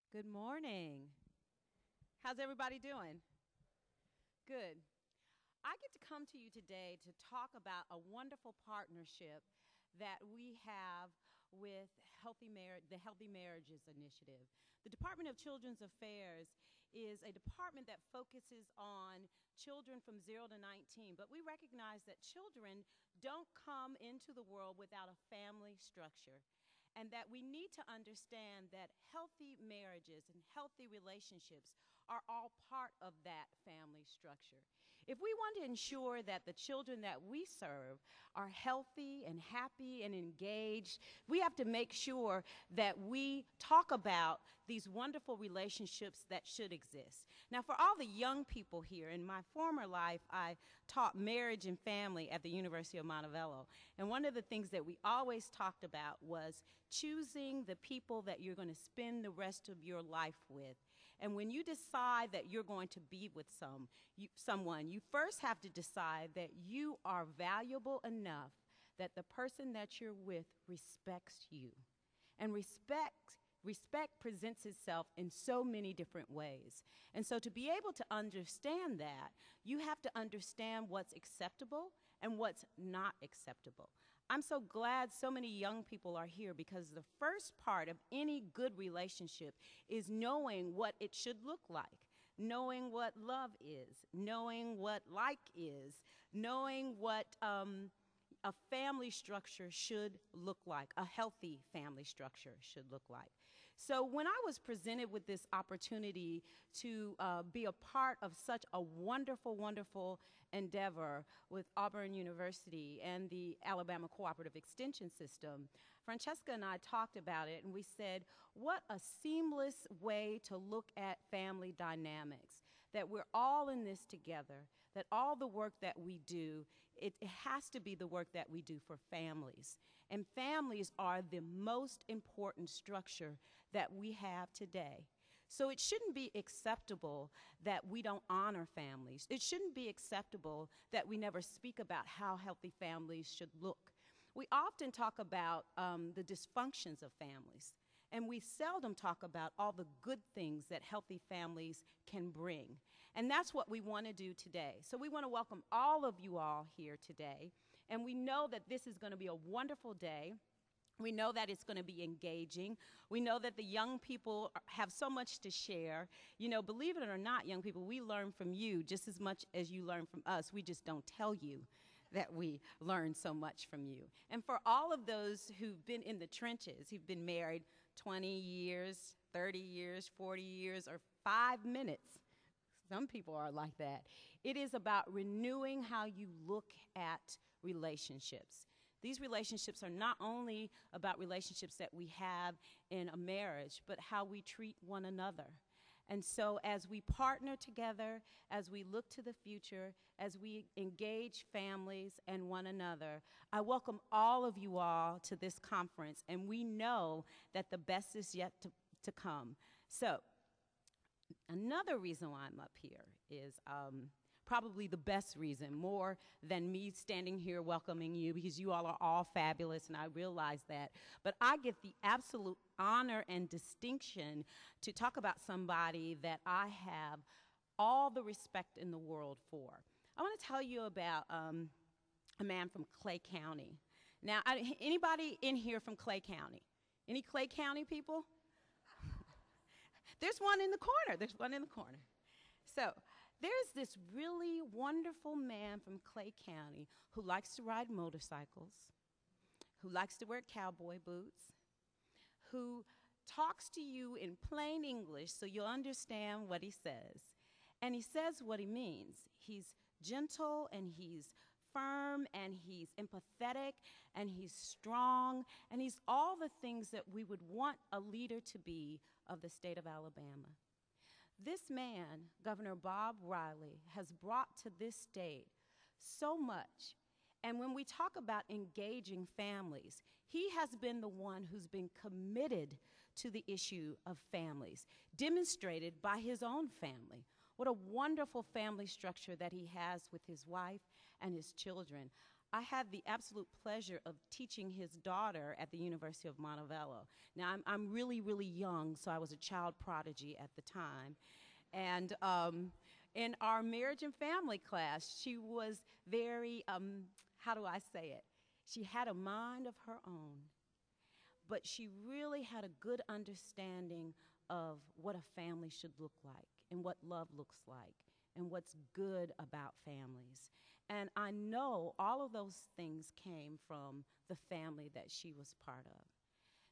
Good morning. How's everybody doing? Good. I get to come to you today to talk about a wonderful partnership that we have with the Healthy Marriages Initiative. The Department of Children's Affairs is a department that focuses on children from 0 to 19, but we recognize that children don't come into the world without a family structure, and that we need to understand that healthy marriages and healthy relationships are all part of that family structure. If we want to ensure that the children that we serve are healthy and happy and engaged, we have to make sure that we talk about these wonderful relationships that should exist. Now, for all the young people here, in my former life, I taught marriage and family at the University of Montevallo. And one of the things that we always talked about was choosing the people that you're going to spend the rest of your life with. And when you decide that you're going to be with someone, you first have to decide that you are valuable enough that the person that you're with respects you. And respect presents itself in so many different ways. And so to be able to understand that, you have to understand what's acceptable and what's not acceptable. I'm so glad so many young people are here, because the first part of any good relationship is knowing what it should look like, knowing what love is, knowing what like is, knowing what a family structure should look like, a healthy family structure should look like. So when I was presented with this opportunity to be a part of such a wonderful, wonderful endeavor with Auburn University and the Alabama Cooperative Extension System, Francesca and I talked about it, and we said, what a seamless way to look at family dynamics, that we're all in this together, that all the work that we do, it has to be the work that we do for families. And families are the most important structure that we have today. So it shouldn't be acceptable that we don't honor families. It shouldn't be acceptable that we never speak about how healthy families should look. We often talk about the dysfunctions of families, and we seldom talk about all the good things that healthy families can bring. And that's what we want to do today. So we want to welcome all of you all here today. And we know that this is going to be a wonderful day. We know that it's going to be engaging. We know that the young people have so much to share. You know, believe it or not, young people, we learn from you just as much as you learn from us. We just don't tell you that we learn so much from you. And for all of those who've been in the trenches, who've been married 20 years, 30 years, 40 years, or 5 minutes, some people are like that. It is about renewing how you look at relationships. These relationships are not only about relationships that we have in a marriage, but how we treat one another. And so as we partner together, as we look to the future, as we engage families and one another, I welcome all of you all to this conference, and we know that the best is yet to come. So another reason why I'm up here is probably the best reason, more than me standing here welcoming you, because you all are all fabulous, and I realize that. But I get the absolute honor and distinction to talk about somebody that I have all the respect in the world for. I want to tell you about a man from Clay County. Now, anybody in here from Clay County? Any Clay County people? There's one in the corner. There's one in the corner. So there's this really wonderful man from Clay County who likes to ride motorcycles, who likes to wear cowboy boots, who talks to you in plain English so you'll understand what he says. And he says what he means. He's gentle, and he's firm, and he's empathetic, and he's strong, and he's all the things that we would want a leader to be of the state of Alabama. This man, Governor Bob Riley, has brought to this state so much. And when we talk about engaging families, he has been the one who's been committed to the issue of families, demonstrated by his own family. What a wonderful family structure that he has with his wife and his children. I had the absolute pleasure of teaching his daughter at the University of Montevallo. Now, I'm really, really young, so I was a child prodigy at the time. And in our marriage and family class, she was very, how do I say it? She had a mind of her own, but she really had a good understanding of what a family should look like and what love looks like and what's good about families. And I know all of those things came from the family that she was part of.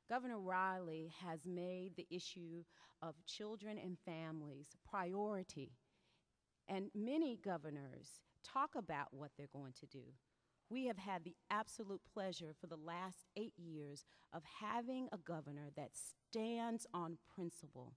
Governor Riley has made the issue of children and families a priority, and many governors talk about what they're going to do. We have had the absolute pleasure for the last 8 years of having a governor that stands on principle,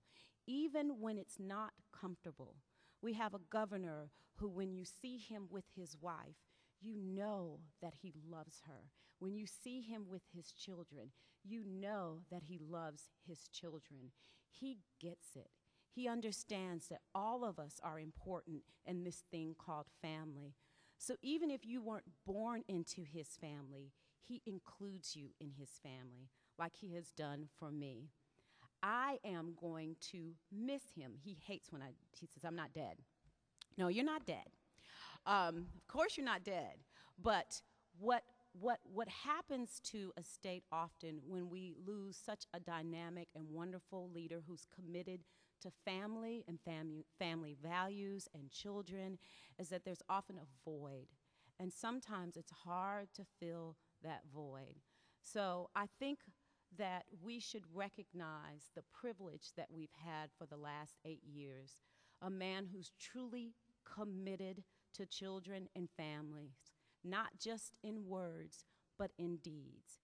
even when it's not comfortable. We have a governor who, when you see him with his wife, you know that he loves her. When you see him with his children, you know that he loves his children. He gets it. He understands that all of us are important in this thing called family. So even if you weren't born into his family, he includes you in his family, like he has done for me. I am going to miss him. He hates when he says, I'm not dead. No, you're not dead. Of course you're not dead. But what happens to a state often when we lose such a dynamic and wonderful leader who's committed to family and family values and children is that there's often a void. And sometimes it's hard to fill that void. So I think that we should recognize the privilege that we've had for the last 8 years. A man who's truly committed to children and families, not just in words, but in deeds.